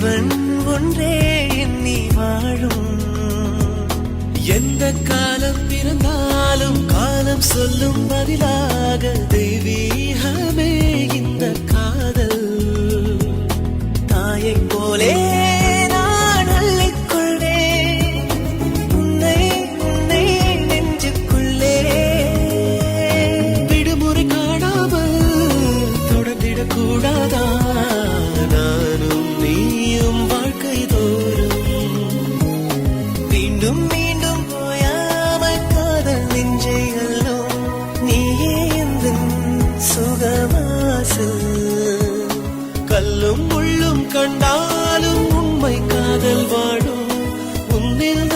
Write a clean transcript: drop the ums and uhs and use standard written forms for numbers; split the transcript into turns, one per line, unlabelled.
ஜீவன் ஒன்றே எண்ணி வாழும். எந்த காலம் பிறந்தாலும் காலம் சொல்லும் பதிலாக தெய்வீகமே இந்த காதல். தாயை போலே நான் அள்ளிக்கொள்வேன் உன்னை உன்னை நெஞ்சுக்குள்ளே. விடுமுறை காணாமல் தொடர்ந்திடக் கூடாதா நானும் நீயும் வாழ்க்கை தோறும். மீண்டும் மீண்டும் போயாமல் காதல் நெஞ்சை அல்லும். நீயே எந்தன் சுகவாசல். கல்லும் முள்ளும் கண்டாலும் உண்மை காதல் வாழும். உன்னில்